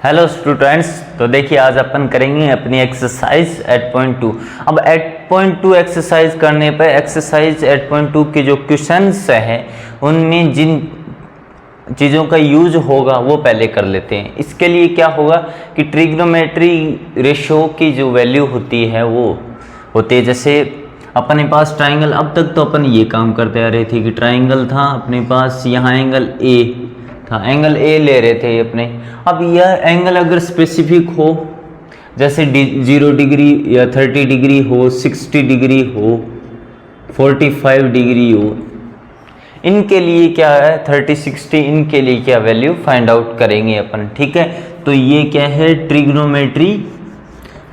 Hello students, तो देखिए आज अपन करेंगे अपनी एक्सरसाइज 8.2। अब 8.2 एक्सरसाइज करने पर एक्सरसाइज 8.2 के जो क्वेश्चंस हैं उनमें जिन चीज़ों का यूज होगा वो पहले कर लेते हैं। इसके लिए क्या होगा कि ट्रिग्नोमेट्री रेशियो की जो वैल्यू होती है वो होती है, जैसे अपने पास ट्राइंगल, अब तक तो अपन ये काम करते आ रहे थे कि ट्राइंगल था अपने पास, यहाँ एंगल ए था, एंगल ए ले रहे थे अपने। अब यह एंगल अगर स्पेसिफिक हो, जैसे 0 डिग्री या 30 डिग्री हो, 60 डिग्री हो, 45 डिग्री हो, इनके लिए क्या है 30, 60, इनके लिए क्या वैल्यू फाइंड आउट करेंगे अपन। ठीक है, तो ये क्या है trigonometry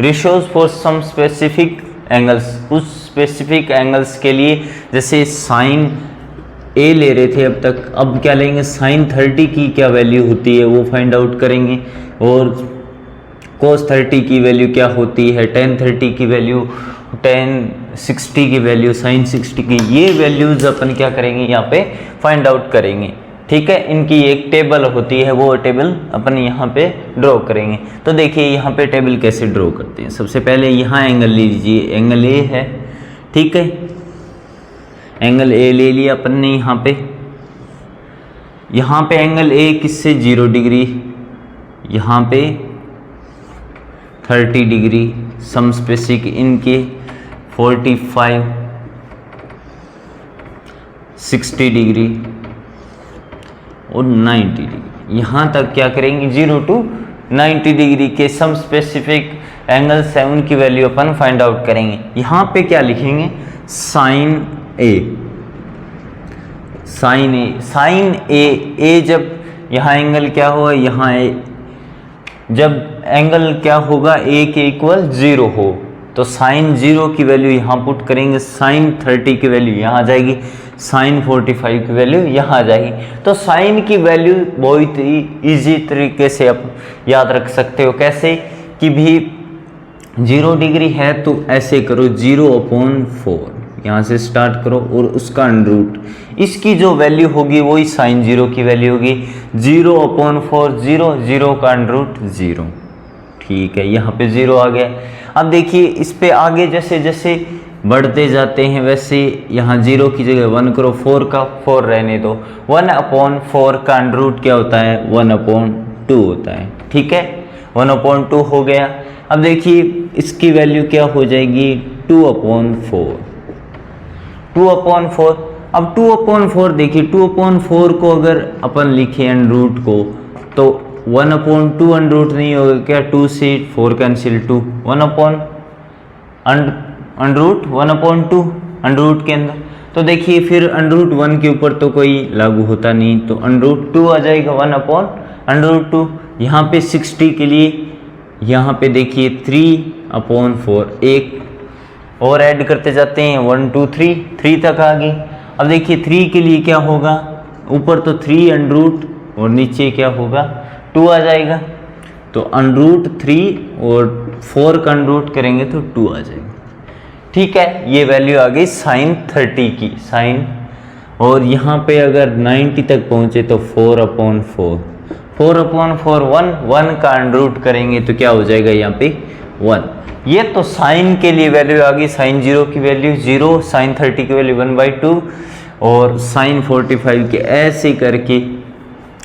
ratios for some specific angles, उस स्पेसिफिक एंगल्स के लिए। जैसे साइन ए ले रहे थे अब तक, अब क्या लेंगे साइन 30 की क्या वैल्यू होती है वो फाइंड आउट करेंगे, और कोस 30 की वैल्यू क्या होती है, टेन 30 की वैल्यू, टेन 60 की वैल्यू, साइन 60 की, ये वैल्यूज अपन क्या करेंगे यहाँ पे फाइंड आउट करेंगे। ठीक है, इनकी एक टेबल होती है, वो टेबल अपन यहाँ पे ड्रॉ करेंगे। तो देखिए यहाँ पे टेबल कैसे ड्रॉ करते हैं। सबसे पहले यहाँ एंगल लीजिए, एंगल ए है, ठीक है, एंगल ए ले लिया अपन ने। यहाँ पे एंगल ए किससे 0 डिग्री, यहाँ पे 30 डिग्री, सम स्पेसिफिक इनके 45, 60 डिग्री और 90 डिग्री। यहाँ तक क्या करेंगे 0 to 90 डिग्री के सम स्पेसिफिक एंगल्स हैं, उनकी वैल्यू अपन फाइंड आउट करेंगे। यहाँ पे क्या लिखेंगे साइन ए, साइन ए, साइन ए जब यहाँ एंगल क्या होगा, यहाँ ए, जब एंगल क्या होगा ए के इक्वल 0 हो तो साइन 0 की वैल्यू यहाँ पुट करेंगे, साइन 30 की वैल्यू यहाँ आ जाएगी, साइन 45 की वैल्यू यहाँ आ जाएगी। तो साइन की वैल्यू बहुत ही ईजी तरीके से आप याद रख सकते हो। कैसे कि भी 0 डिग्री है तो ऐसे करो 0/4, यहाँ से स्टार्ट करो और उसका अंडरूट, इसकी जो वैल्यू होगी वही साइन 0 की वैल्यू होगी, 0/4, 0 का अंडरूट 0। ठीक है, यहाँ पे 0 आ गया। अब देखिए इस पे आगे जैसे जैसे बढ़ते जाते हैं वैसे यहाँ 0 की जगह 1 करो, 4 का 4 रहने दो, 1/4 का अंडरूट क्या होता है 1/2 होता है। ठीक है, 1/2 हो गया। अब देखिए इसकी वैल्यू क्या हो जाएगी 2/4, 2/4। अब 2/4 देखिए, 2/4 को अगर अपन लिखे अंडरूट को तो 1/2 अंडरूट नहीं होगा क्या, 2 से 4 कैंसिल, 2 अंडरूट 1/2 अंडरूट के अंदर। तो देखिए फिर अंडरूट 1 के ऊपर तो कोई लागू होता नहीं, तो अंडरूट 2 आ जाएगा 1/2। यहाँ पे 60 के लिए यहाँ पे देखिए 3/4, एक और ऐड करते जाते हैं, 1 2 3 तक आ गई। अब देखिए 3 के लिए क्या होगा, ऊपर तो 3 अंडरूट और नीचे क्या होगा 2 आ जाएगा, तो अंडरूट 3 और 4 का अंडरूट करेंगे तो 2 आ जाएगा। ठीक है, ये वैल्यू आ गई साइन 30 की, साइन। और यहाँ पे अगर 90 तक पहुँचे तो 4/4, 4/4 1 का अंडरूट करेंगे तो क्या हो जाएगा यहाँ पे 1। ये तो साइन के लिए वैल्यू आ गई, साइन 0 की वैल्यू 0, साइन 30 की वैल्यू 1/2 और साइन 45 के, ऐसे करके।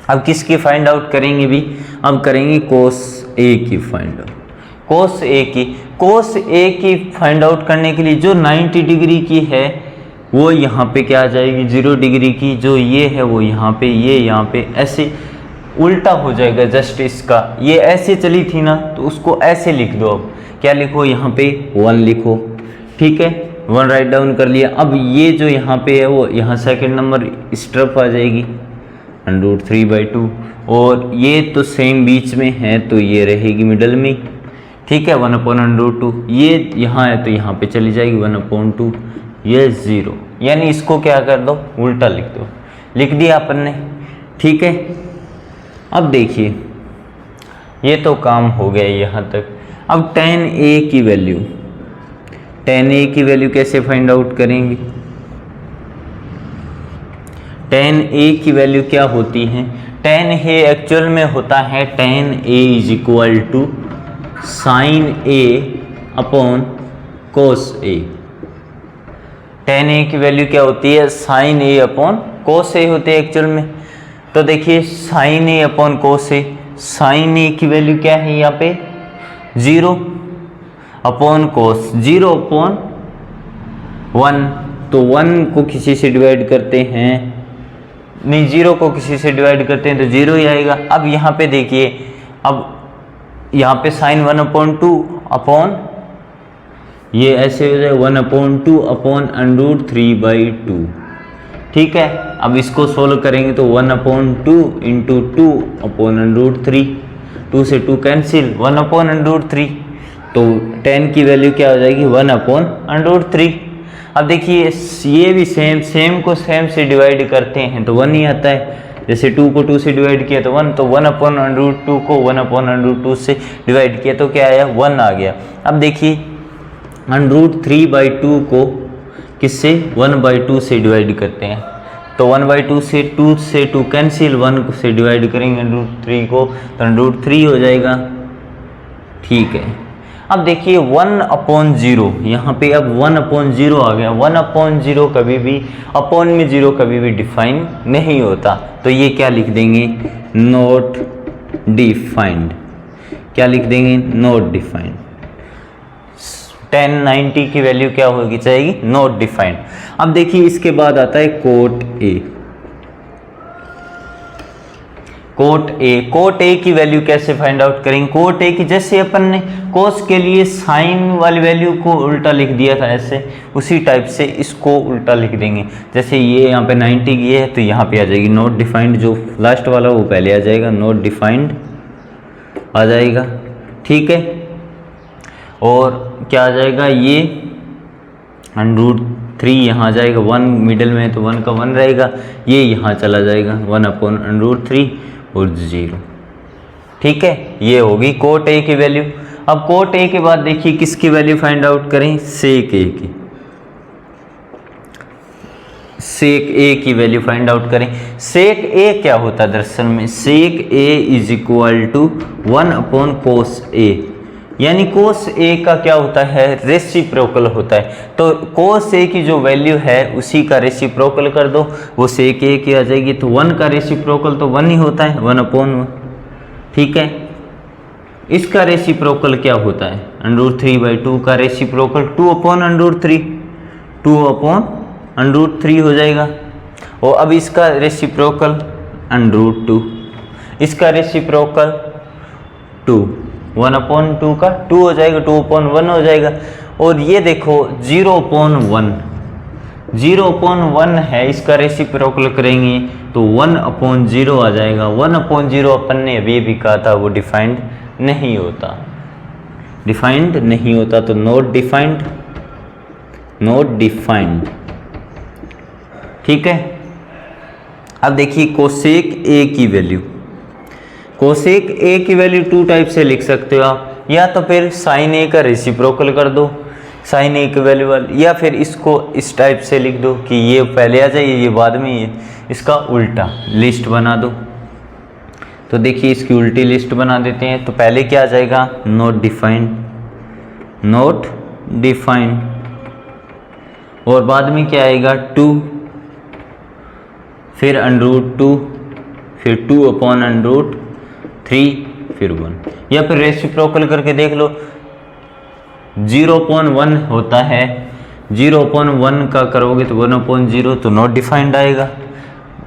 अब किसकी फाइंड आउट करेंगे भी, अब करेंगे कोस ए की फाइंड आउट, कोस ए की फाइंड आउट करने के लिए जो 90 डिग्री की है वो यहाँ पे क्या आ जाएगी 0 डिग्री की, जो ये है वो यहाँ पे, ये यहाँ पे, ऐसे उल्टा हो जाएगा जस्ट इसका। ये ऐसे चली थी ना तो उसको ऐसे लिख दो। अब क्या लिखो यहाँ पे 1 लिखो। ठीक है, 1 राइट डाउन कर लिया। अब ये जो यहाँ पे है वो यहाँ सेकंड नंबर इस तरफ आ जाएगी √3/2, और ये तो सेम बीच में है तो ये रहेगी मिडल में। ठीक है, 1/√2, ये यहाँ है तो यहाँ पे चली जाएगी 1/2, ये 0, यानी इसको क्या कर दो उल्टा लिख दो, लिख दिया अपन ने। ठीक है, अब देखिए ये तो काम हो गया यहाँ तक। अब tan a की वैल्यू, tan a की वैल्यू कैसे फाइंड आउट करेंगे, tan a की वैल्यू क्या होती है, tan A एक्चुअल में होता है tan A is equal to sine A upon cos A। tan A की वैल्यू क्या होती है, sine A upon cos A होती है एक्चुअल में। तो देखिए sine A upon cos A, sine A की वैल्यू क्या है यहाँ पे 0 अपॉन कोस 0 अपॉन 1, तो 1 को किसी से डिवाइड करते हैं, नहीं 0 को किसी से डिवाइड करते हैं तो 0 ही आएगा। अब यहाँ पे देखिए, अब यहाँ पे साइन 1/2 अपॉन ये ऐसे हो जाए 1/2 अपॉन √3/2, ठीक है। अब इसको सोल्व करेंगे तो 1/2 इंटू 2 अपॉन √3, 2 से 2 कैंसिल, 1/√3, तो tan की वैल्यू क्या हो जाएगी 1/√3। अब देखिए ये भी सेम को सेम से डिवाइड करते हैं तो 1 ही आता है। जैसे 2 को 2 से डिवाइड किया तो 1, तो 1/√2 को 1/√2 से डिवाइड किया तो क्या आया 1 आ गया। अब देखिए √3/2 को किससे 1/2 से डिवाइड करते हैं, तो 1/2 से 2 कैंसिल, 1 से डिवाइड करेंगे √3 को तो √3 हो जाएगा, ठीक है। अब देखिए 1/0, यहाँ पे अब 1/0 आ गया। 1/0 कभी भी अपॉन में 0 कभी भी डिफाइन नहीं होता, तो ये क्या लिख देंगे नॉट डिफाइंड, क्या लिख देंगे नॉट डिफाइंड। tan 90 की वैल्यू क्या होगी चाहिए नॉट डिफाइंड। अब देखिए इसके बाद आता है कोट A। कोट A की वैल्यू कैसे फाइंड आउट करेंगे, कोट A की जैसे अपन ने कोस के लिए साइन वाली वैल्यू को उल्टा लिख दिया था ऐसे, उसी टाइप से इसको उल्टा लिख देंगे। जैसे ये यहाँ पे 90 की है तो यहाँ पे आ जाएगी नॉट डिफाइंड, जो लास्ट वाला वो पहले आ जाएगा, नॉट डिफाइंड आ जाएगा, ठीक है। और क्या आ जाएगा ये √3 यहाँ आ जाएगा, 1 मिडिल में तो 1 का 1 रहेगा, ये यहाँ चला जाएगा 1/√3 और 0, ठीक है। ये होगी कोट A की वैल्यू। अब कोट A के बाद देखिए किसकी वैल्यू फाइंड आउट करें, सेक A की, सेक A की वैल्यू फाइंड आउट करें। सेक A क्या होता है दरअसल में, sec A is equal to cos A, यानी कोस A का क्या होता है रेसिप्रोकल होता है। तो कोस A की जो वैल्यू है उसी का रेसिप्रोकल कर दो, वो सेक A की आ जाएगी। तो 1 का रेसिप्रोकल तो 1 ही होता है, 1/1, ठीक है। इसका रेसिप्रोकल क्या होता है √3/2 का रेसिप्रोकल 2/√3, 2/√3 हो जाएगा। और अब इसका रेसिप्रोकल √2, इसका रेसिप्रोकल 2, 1/2 का 2 हो जाएगा, 2/1 हो जाएगा। और ये देखो 0/1, 0/1 है, इसका रेसिप्रोकल करेंगे तो 1/0 आ जाएगा। 1/0 अपन ने अभी भी कहा था वो डिफाइंड नहीं होता, डिफाइंड नहीं होता, तो नॉट डिफाइंड, नॉट डिफाइंड, ठीक है। अब देखिए कोसेक A की वैल्यू, कोसेक A की वैल्यू 2 टाइप से लिख सकते हो आप, या तो फिर साइन A का रेसिप्रोकल कर दो साइन A की वैल्यू वाली, या फिर इसको इस टाइप से लिख दो कि ये पहले आ जाए ये बाद में, ये इसका उल्टा लिस्ट बना दो। तो देखिए इसकी उल्टी लिस्ट बना देते हैं। तो पहले क्या आ जाएगा नॉट डिफाइंड, नॉट डिफाइंड, और बाद में क्या आएगा 2, फिर √2, फिर 2/√3, फिर 1, या फिर रेसिप्रोकल करके देख लो 0/1 होता है, 0/1 का करोगे तो 1/0, तो नॉट डिफाइंड आएगा।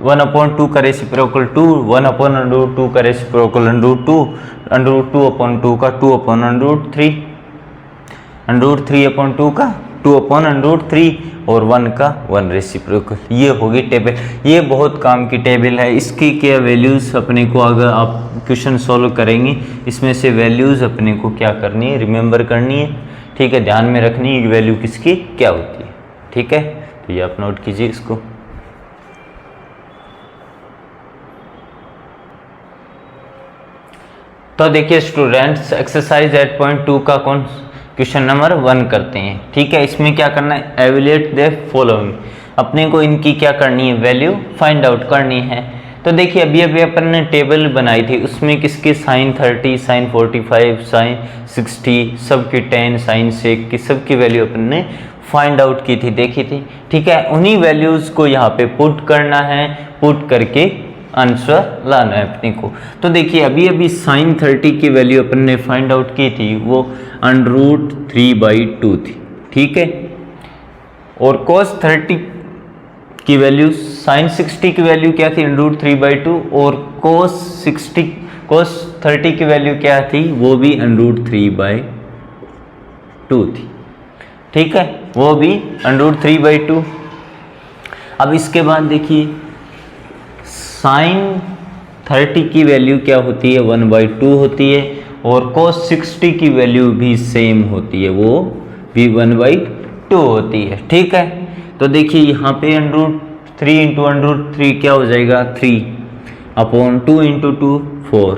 1/2 का रेसिप्रोकल 2, 1/√2 का रेसिप्रोकल √2, √2/2 का 2/√3, √3/2 का 2/√3 और 1 का 1 रेसिप्रोकल। ये होगी टेबल, ये बहुत काम की टेबल है। इसकी क्या वैल्यूज़ अपने को अगर आप क्वेश्चन सॉल्व करेंगे इसमें से वैल्यूज़ अपने को क्या करनी है रिमेंबर करनी है, ठीक है, ध्यान में रखनी है वैल्यू किसकी क्या होती है, ठीक है। तो ये आप नोट कीजिए इसको। तो देखिए स्टूडेंट्स एक्सरसाइज 8.2 का कौन क्वेश्चन नंबर 1 करते हैं, ठीक है। इसमें क्या करना है एवेल्यूएट द फॉलोइंग, अपने को इनकी क्या करनी है वैल्यू फाइंड आउट करनी है। तो देखिए अभी अभी अपन ने टेबल बनाई थी, उसमें किसके साइन 30, साइन 45, साइन 60, सबकी 10, साइन सेक की सबकी वैल्यू अपन ने फाइंड आउट की थी, देखी थी। ठीक है, उन्हीं वैल्यूज को यहाँ पे पुट करना है, पुट करके आंसर लाना है अपने को। तो देखिए अभी अभी साइन 30 की वैल्यू अपन ने फाइंड आउट की थी, वो √3/2 थी। ठीक है, और cos 30 की वैल्यू, साइन 60 की वैल्यू क्या थी, √3/2, और cos 30 की वैल्यू क्या थी, वो भी √3/2 थी। ठीक है, वो भी √3/2। अब इसके बाद देखिए साइन 30 की वैल्यू क्या होती है, 1/2 होती है, और cos 60 की वैल्यू भी सेम होती है, वो भी 1/2 होती है। ठीक है, तो देखिए यहाँ पे √3 × √3 क्या हो जाएगा, 3/2 × 2 4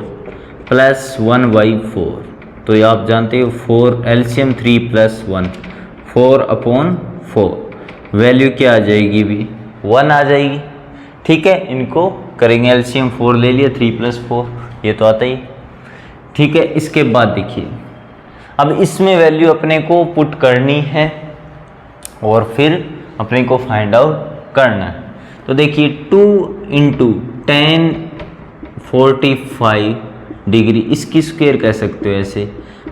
प्लस 1/4। तो ये आप जानते हो 4 एलसीएम 3 + 1 4/4, वैल्यू क्या आ जाएगी भी 1 आ जाएगी। ठीक है, इनको करेंगे एलसीएम, 4 ले लिया, 3 + 4, ये तो आता ही। ठीक है, इसके बाद देखिए अब इसमें वैल्यू अपने को पुट करनी है और फिर अपने को फाइंड आउट करना है। तो देखिए 2 × tan 45 डिग्री, इसकी स्क्वायर कह सकते हो ऐसे,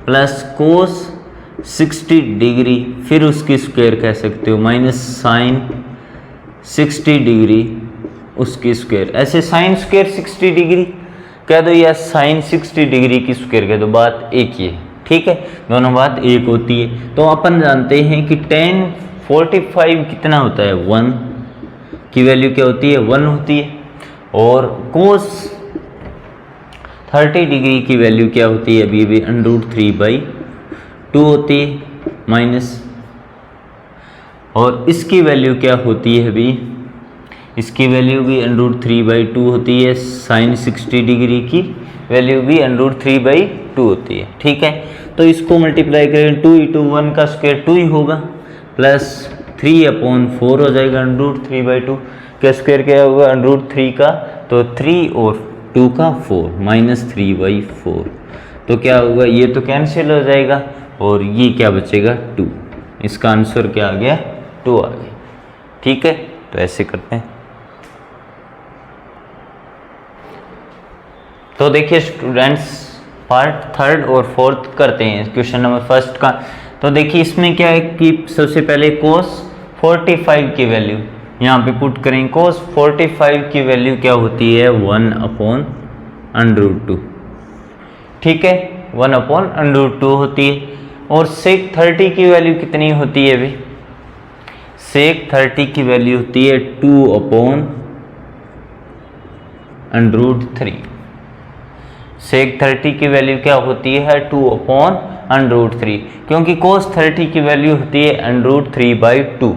प्लस cos 60 डिग्री, फिर उसकी स्क्वायर कह सकते हो, माइनस साइन 60 डिग्री उसकी स्क्वायर, ऐसे साइन स्क्वायर 60 डिग्री कह दो या साइन 60 डिग्री की स्क्वायर कह दो, बात एक ही है। ठीक है, दोनों बात एक होती है। तो अपन जानते हैं कि tan 45 कितना होता है, 1 की वैल्यू क्या होती है, 1 होती है, और cos 30 डिग्री की वैल्यू क्या होती है, अभी भी √3/2 होती है, माइनस, और इसकी वैल्यू क्या होती है अभी, इसकी वैल्यू भी √3/2 होती है, साइन 60 डिग्री की वैल्यू भी √3/2 होती है। ठीक है, तो इसको मल्टीप्लाई करें, 2 × 1 का स्क्वायर 2 ही होगा, प्लस 3/4 हो जाएगा, √3/2 का स्क्वायर क्या होगा, √3 का, तो 3 और 2 का 4, माइनस 3/4, तो क्या होगा, ये तो कैंसिल हो जाएगा और ये क्या बचेगा, 2। इसका आंसर क्या आ गया, 2 आ गया। ठीक है, तो ऐसे करते हैं। तो देखिए स्टूडेंट्स, पार्ट 3 और 4 करते हैं क्वेश्चन नंबर 1 का। तो देखिए इसमें क्या है कि सबसे पहले cos 45 की वैल्यू यहाँ पे पुट करें। cos 45 की वैल्यू क्या होती है, 1/√2। ठीक है, 1/√2 होती है, और sec 30 की वैल्यू कितनी होती है भाई, sec 30 की वैल्यू होती है 2/√3। sec 30 की वैल्यू क्या होती है, 2/√3, क्योंकि cos 30 की वैल्यू होती है √3/2।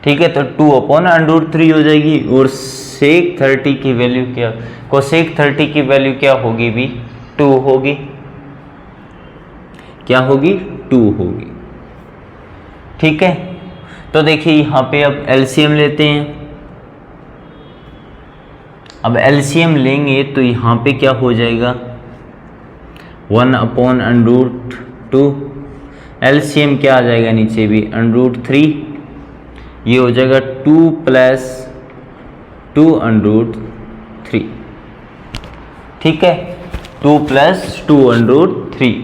ठीक है, तो 2/√3 हो जाएगी, और sec 30 की वैल्यू क्या, cosec 30 की वैल्यू क्या होगी भी, 2 होगी, क्या होगी, 2 होगी। ठीक है, तो देखिए यहाँ पे अब एलसीएम लेते हैं। अब एलसीएम लेंगे तो यहाँ पे क्या हो जाएगा, 1/√2, एलसीएम क्या आ जाएगा नीचे भी, √3, ये हो जाएगा 2 + 2/√3। ठीक है, 2 + 2/√3,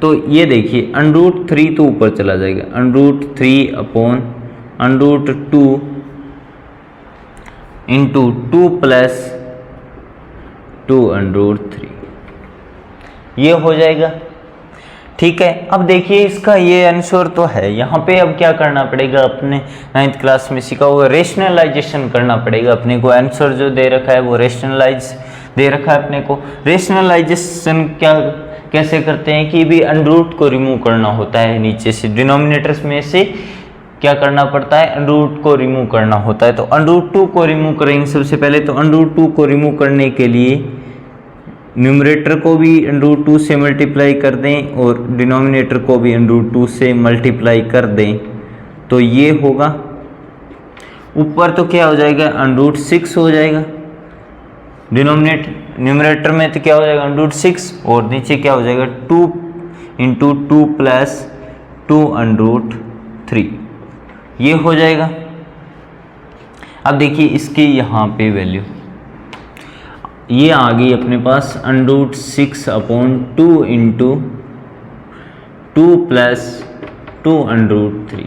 तो ये देखिए √3 तो ऊपर चला जाएगा, √3/√2 इंटू 2 + 2/√3, ये हो जाएगा। ठीक है, अब देखिए इसका ये आंसर तो है। यहाँ पे अब क्या करना पड़ेगा, अपने 9th क्लास में सीखा होगा, रेशनलाइजेशन करना पड़ेगा अपने को। आंसर जो दे रखा है वो रेशनलाइज दे रखा है अपने को। रेशनलाइजेशन क्या कैसे करते हैं कि भी √2 को रिमूव करना होता है नीचे से, डिनोमिनेटर्स में से क्या करना पड़ता है, √2 को रिमूव करना होता है। तो √2 को रिमूव करेंगे सबसे पहले। तो √2 को रिमूव करने के लिए न्यूमरेटर को भी √2 से मल्टीप्लाई कर दें और डिनोमिनेटर को भी √2 से मल्टीप्लाई कर दें, तो ये होगा। ऊपर तो क्या हो जाएगा, √6 हो जाएगा, न्यूमरेटर में तो क्या हो जाएगा अंडर रूट 6 और नीचे क्या हो जाएगा 2 इंटू 2 प्लस 2 अंडर रूट 3, ये हो जाएगा। अब देखिए इसकी यहाँ पे वैल्यू ये आ गई अपने पास under root 6 upon 2 into 2 plus 2 under root 3,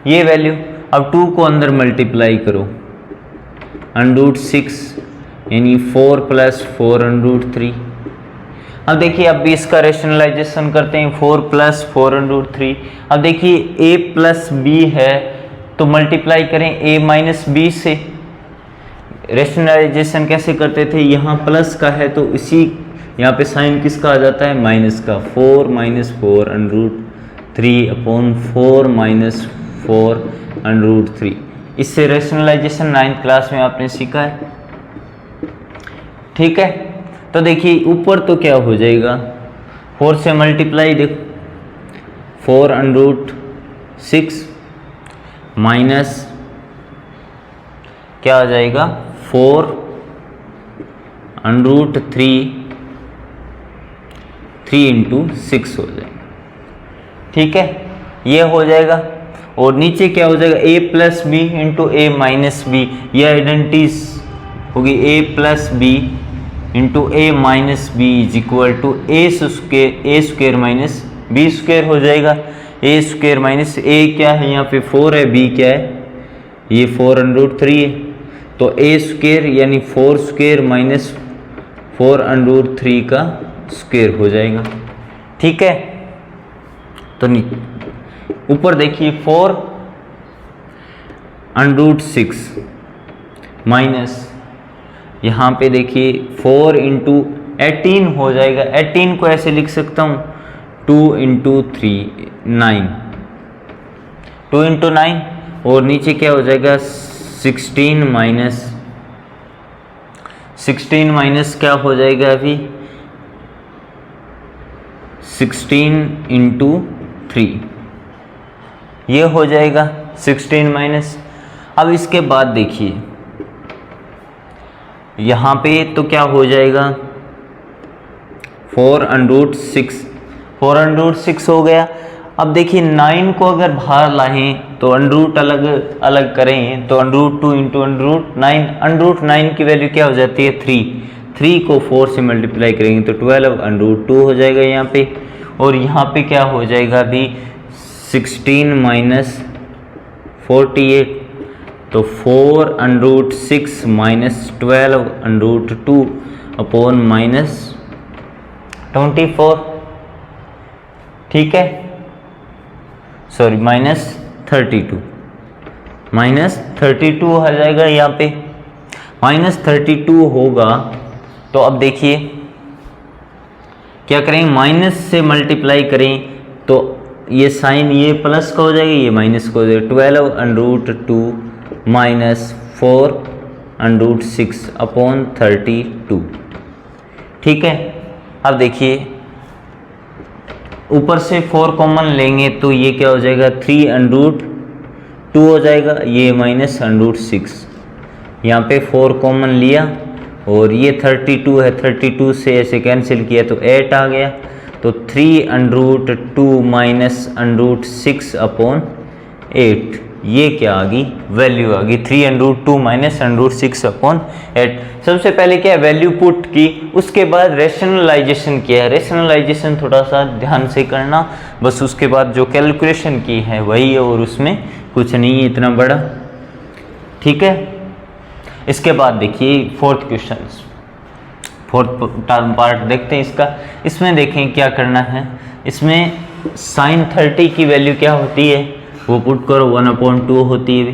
ये वैल्यू। अब 2 को अंदर मल्टीप्लाई करो, अंडर रूट 6 यानी 4 प्लस 4 अंडर रूट 3। अब देखिए अब भी इसका रेशनलाइजेशन करते हैं, 4 प्लस 4 अंडर रूट 3। अब देखिए a प्लस बी है तो मल्टीप्लाई करें a माइनस बी से। रेशनलाइजेशन कैसे करते थे, यहाँ प्लस का है तो इसी यहाँ पे साइन किसका आ जाता है माइनस का, 4 minus 4 under root 3 upon 4 minus 4 under root 3। इससे रेशनलाइजेशन 9th क्लास में आपने सीखा है, ठीक है। तो देखिए ऊपर तो क्या हो जाएगा 4 से मल्टीप्लाई, देखो 4 अंडर रूट 6 माइनस क्या आ जाएगा 4 अंडर रूट 3 इंटू 6 हो जाएगा, ठीक है, ये हो जाएगा। और नीचे क्या हो जाएगा a plus B into A minus B, यह आइडेंटिटीज होगी a plus B into A minus B is equal to A square minus B square हो जाएगा। ए स्क्वेयर माइनस ए क्या है यहाँ पे 4 है, बी क्या है ये 4 अंडर रूट 3 है, तो ए स्क्वेयर यानी 4 स्क्वेयर माइनस 4 अंडर रूट 3 का स्क्वेयर हो जाएगा, ठीक है। तो ऊपर देखिए 4 अंडर रूट 6 माइनस यहाँ पे देखिए 4 इंटू 18 हो जाएगा। 18 को ऐसे लिख सकता हूँ 2 इंटू 3 9, 2 इंटू 9 और नीचे क्या हो जाएगा 16 माइनस क्या हो जाएगा अभी 16 इंटू 3, ये हो जाएगा 16 माइनस। अब इसके बाद देखिए यहाँ पे तो क्या हो जाएगा 4 अंडर रूट 6 हो गया। अब देखिए 9 को अगर बाहर लाएं तो अंडर रूट अलग अलग करें तो under root 2 into under root 9, under root 9 की वैल्यू क्या हो जाती है 3 को 4 से मल्टीप्लाई करेंगे तो 12 अंडर रूट 2 हो जाएगा यहाँ पे। और यहाँ पे क्या हो जाएगा अभी 16 माइनस 48, तो 4 under root 6 minus 12 under root 2 upon minus 24, ठीक है, सॉरी माइनस 32 हो जाएगा यहाँ पे। माइनस 32 होगा तो अब देखिए क्या करें, माइनस से मल्टीप्लाई करें तो ये साइन ये प्लस का हो जाएगा, ये माइनस का हो जाएगा। 12 under root 2 minus 4 under root 6 upon 32, ठीक है। अब देखिए ऊपर से 4 कॉमन लेंगे तो ये क्या हो जाएगा 3 अंडर रूट 2 हो जाएगा, ये माइनस अंडर रूट 6, यहाँ पे 4 कॉमन लिया और ये 32 है, 32 से ऐसे कैंसिल किया तो 8 आ गया, तो 3 under root 2 minus under root 6 upon 8, ये क्या आ गई वैल्यू आ गई 3 under root 2 minus under root 6 upon 8। सबसे पहले क्या वैल्यू पुट की, उसके बाद रेशनलाइजेशन किया है। रेशनलाइजेशन थोड़ा सा ध्यान से करना, बस उसके बाद जो कैलकुलेशन की है वही है और उसमें कुछ नहीं है इतना बड़ा, ठीक है। इसके बाद देखिए फोर्थ पार्ट देखते हैं इसका। इसमें देखें क्या करना है, इसमें साइन 30 की वैल्यू क्या होती है वो पुट करो 1/2 होती है,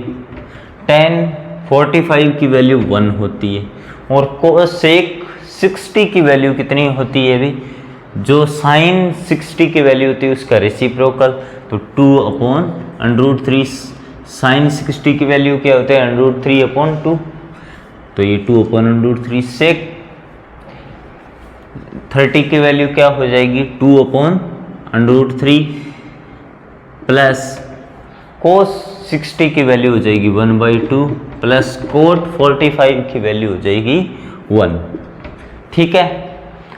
tan 45 की वैल्यू 1 होती है और कोसेक 60 की वैल्यू कितनी होती है भी, जो साइन 60 की वैल्यू होती है उसका रेसिप्रोकल, तो 2/√3। साइन 60 की वैल्यू क्या होता है √3/2, तो ये 2/√3। सेक 30 की वैल्यू क्या हो जाएगी 2/√3 प्लस कोस 60 की वैल्यू हो जाएगी 1/2 प्लस कोट 45 की वैल्यू हो जाएगी 1। ठीक है,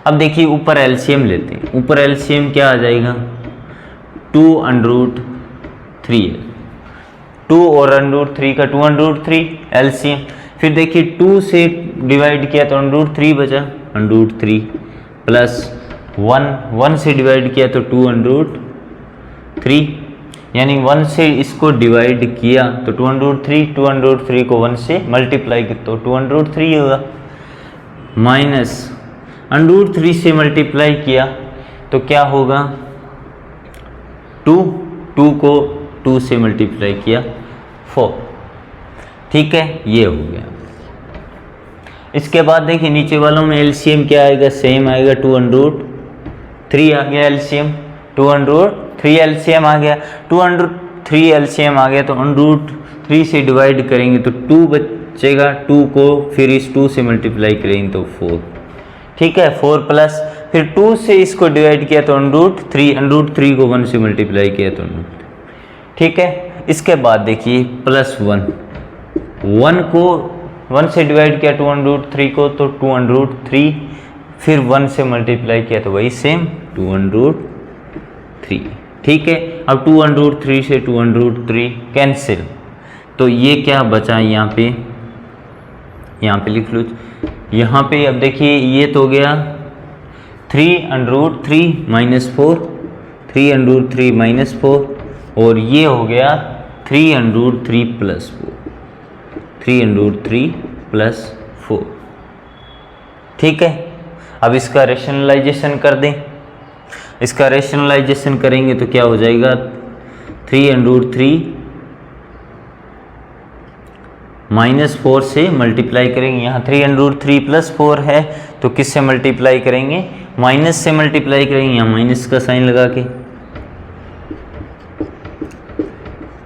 अब देखिए ऊपर एलसीएम लेते हैं। ऊपर एलसीएम क्या आ जाएगा, 2√3 है, 2 और √3 का 2√3 एलसीएम। फिर देखिए 2 से डिवाइड किया तो √3 बचा, √3 प्लस 1 से डिवाइड किया तो 2√3, यानी 1 से इसको डिवाइड किया तो 2√3 को 1 से मल्टीप्लाई किया तो 2√3 होगा, माइनस √3 से मल्टीप्लाई किया तो क्या होगा, 2 को 2 से मल्टीप्लाई किया 4। ठीक है, ये हो गया। इसके बाद देखिए नीचे वालों में एलसीएम क्या आएगा, सेम आएगा, 2√3 आ गया एलसीएम, 2√3 एलसीएम आ गया, 2√3 एलसीएम आ गया तो √3 से डिवाइड करेंगे तो 2 बचेगा, 2 को फिर इस 2 से मल्टीप्लाई करेंगे तो 4। ठीक है, 4 प्लस फिर 2 से इसको डिवाइड किया तो √3 को 1 से मल्टीप्लाई किया तो ठीक है। इसके बाद देखिए प्लस 1 को 1 से डिवाइड किया 2√3 को तो 2√3, फिर 1 से मल्टीप्लाई किया तो वही सेम 2√3। ठीक है, अब 2√3 से 2√3 कैंसिल, तो ये क्या बचा यहाँ पे लिख लो। यहाँ पे अब देखिए ये तो हो गया 3√3 - 4, 3√3 - 4, और ये हो गया 3√3 + 4, 3√3 + 4। ठीक है, अब इसका रेशनलाइजेशन कर दें। इसका रेशनलाइजेशन करेंगे तो क्या हो जाएगा, 3√3 - 4 से मल्टीप्लाई करेंगे। यहाँ 3√3 + 4 है तो किससे मल्टीप्लाई करेंगे, माइनस से मल्टीप्लाई करेंगे, यहाँ माइनस का साइन लगा के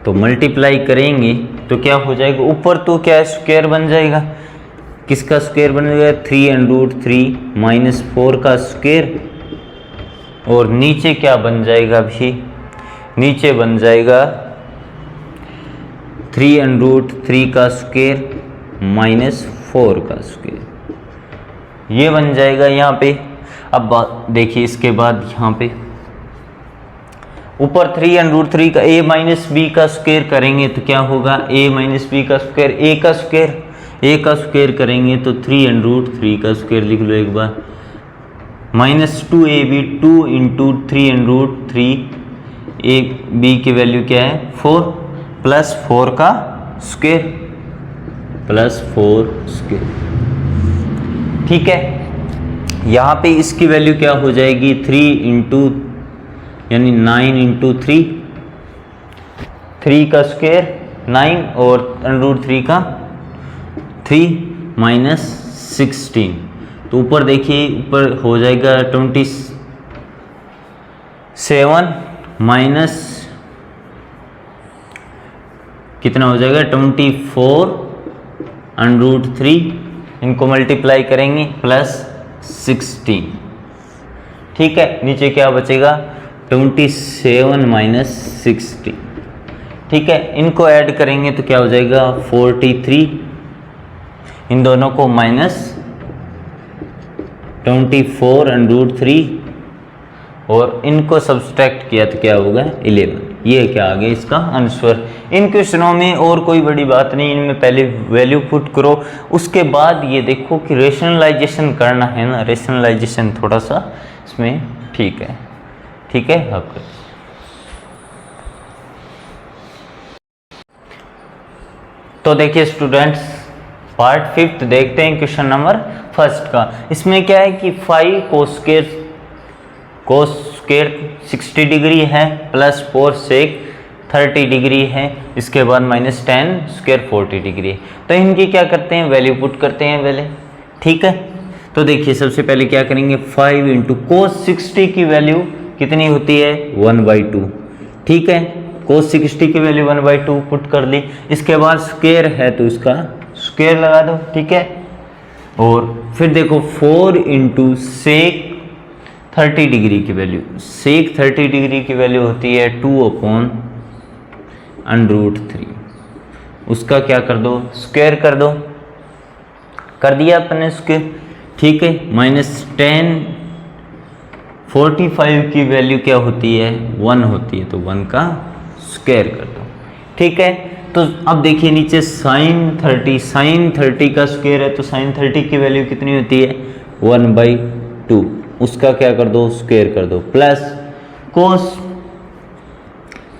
तो मल्टीप्लाई करेंगे तो क्या हो जाएगा, ऊपर तो क्या स्क्वायर बन जाएगा, किसका स्क्वायर बनेगा, 3√3 - 4 का स्क्वायर, और नीचे क्या बन जाएगा, अभी नीचे बन जाएगा 3√3 का स्क्वायर - 4 का स्क्वायर, ये बन जाएगा यहाँ पे। अब देखिए इसके बाद यहाँ पे ऊपर 3√3 का a - b का स्क्वायर करेंगे तो क्या होगा, a - b का स्क्वायर, a का स्क्वायर करेंगे तो 3√3 का स्क्वायर लिख लो एक बार, -2ab, 2 × 3√3, ab की वैल्यू क्या है 4, प्लस 4 का स्क्वायर, प्लस 4 स्क्वायर। ठीक है, यहाँ पे इसकी वैल्यू क्या हो जाएगी, 3 यानी 9 × 3, 3 का स्क्वायर 9 और √3 का 3 - 16, तो ऊपर देखिए ऊपर हो जाएगा 27 माइनस कितना हो जाएगा 24 √3, इनको मल्टीप्लाई करेंगे प्लस 16। ठीक है, नीचे क्या बचेगा 27 - 16। ठीक है, इनको ऐड करेंगे तो क्या हो जाएगा 43, इन दोनों को माइनस 24 √3 और इनको सब्सट्रैक्ट किया तो क्या होगा 11। ये क्या आ गया इसका आंसर। इन क्वेश्चनों में और कोई बड़ी बात नहीं, इनमें पहले वैल्यू पुट करो, उसके बाद ये देखो कि रेशनलाइजेशन करना है ना, रेशनलाइजेशन थोड़ा सा इसमें ठीक है। ठीक है, आपका तो देखिए स्टूडेंट्स पार्ट 5 देखते हैं, क्वेश्चन नंबर 1 का। इसमें क्या है कि 5 cos स्क्वायर 60 डिग्री है, प्लस 4 sec 30 डिग्री है, इसके बाद -10 स्क्वायर 40 डिग्री है। तो इनकी क्या करते हैं, वैल्यू पुट करते हैं पहले। ठीक है, तो देखिए सबसे पहले क्या करेंगे 5 × cos 60 की वैल्यू कितनी होती है 1/2। ठीक है, cos 60 की वैल्यू 1/2 पुट कर ली। इसके बाद स्क्वायर है तो इसका स्क्वायर लगा दो। ठीक है, और फिर देखो 4 × sec 30 डिग्री की वैल्यू, sec 30 डिग्री की वैल्यू होती है 2/√3, उसका क्या कर दो स्क्वायर कर दो। कर दिया अपने उसके, ठीक है। -10 45 की वैल्यू क्या होती है, 1 होती है, तो 1 का स्क्वायर कर दो, ठीक है। तो अब देखिए नीचे sin 30 का स्क्वायर है, तो sin 30 की वैल्यू कितनी होती है, 1/2, उसका क्या कर दो, स्क्वायर कर दो, प्लस cos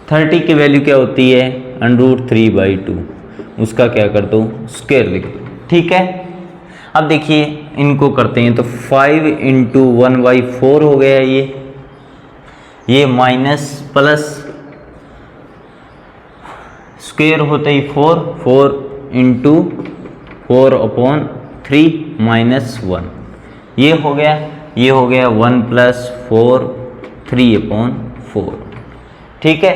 30 की वैल्यू क्या होती है, √3/2, उसका क्या कर दो, स्क्वायर लिख दो, ठीक है। अब देखिए इनको करते हैं, तो 5 × 1/4 हो गया ये माइनस प्लस स्क्वायर होते ही 4 × 4/3 -1, ये हो गया 1 + 4 3/4, ठीक है,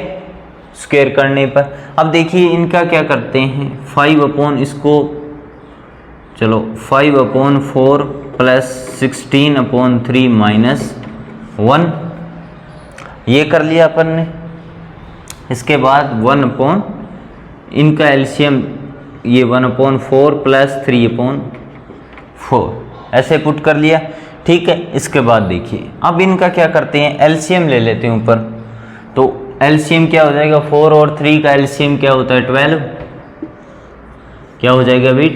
स्क्वायर करने पर। अब देखिए इनका क्या करते हैं, 5 इसको, चलो 5/4 + 16/3 -1, ये कर लिया अपन ने। इसके बाद 1 इनका एलसीएम, ये 1/4 + 3/4 ऐसे पुट कर लिया, ठीक है। इसके बाद देखिए अब इनका क्या करते हैं, एलसीएम ले लेते हैं ऊपर, तो एलसीएम क्या हो जाएगा, 4 और 3 का एलसीएम क्या होता है, 12, क्या हो जाएगा भाई,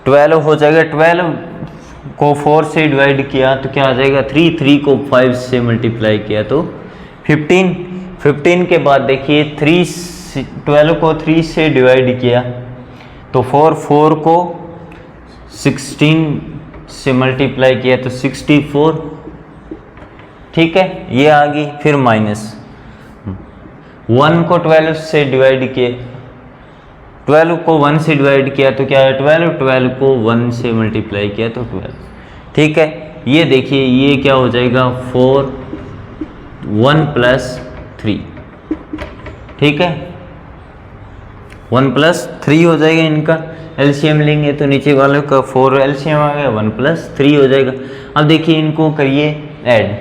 12 हो जाएगा। 12 को 4 से डिवाइड किया तो क्या आ जाएगा, 3 को 5 से मल्टीप्लाई किया तो 15 के बाद देखिए 12 को 3 से डिवाइड किया तो 4 को 16 से मल्टीप्लाई किया तो 64, ठीक है, ये आ गई। फिर माइनस 1 को 12 से डिवाइड किए, 12 को 1 से डिवाइड किया तो क्या है, 12 को 1 से मल्टीप्लाई किया तो 12, ठीक है। ये देखिए ये क्या हो जाएगा, 4 1 + 3, ठीक है, 1 + 3 हो जाएगा। इनका एलसीएम लेंगे तो नीचे वाले का 4 एलसीएम आ गया, 1 + 3 हो जाएगा। अब देखिए इनको करिए ऐड,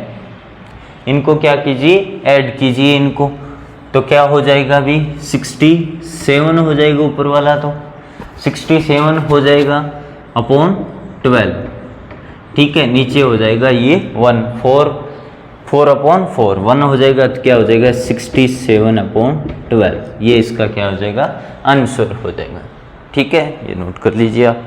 इनको क्या कीजिए, ऐड कीजिए इनको, तो क्या हो जाएगा अभी, 67 हो जाएगा ऊपर वाला, तो 67 हो जाएगा अपॉन 12, ठीक है। नीचे हो जाएगा ये 4/4 1 हो जाएगा, तो क्या हो जाएगा 67/12, ये इसका क्या हो जाएगा, आंसर हो जाएगा, ठीक है। ये नोट कर लीजिए आप।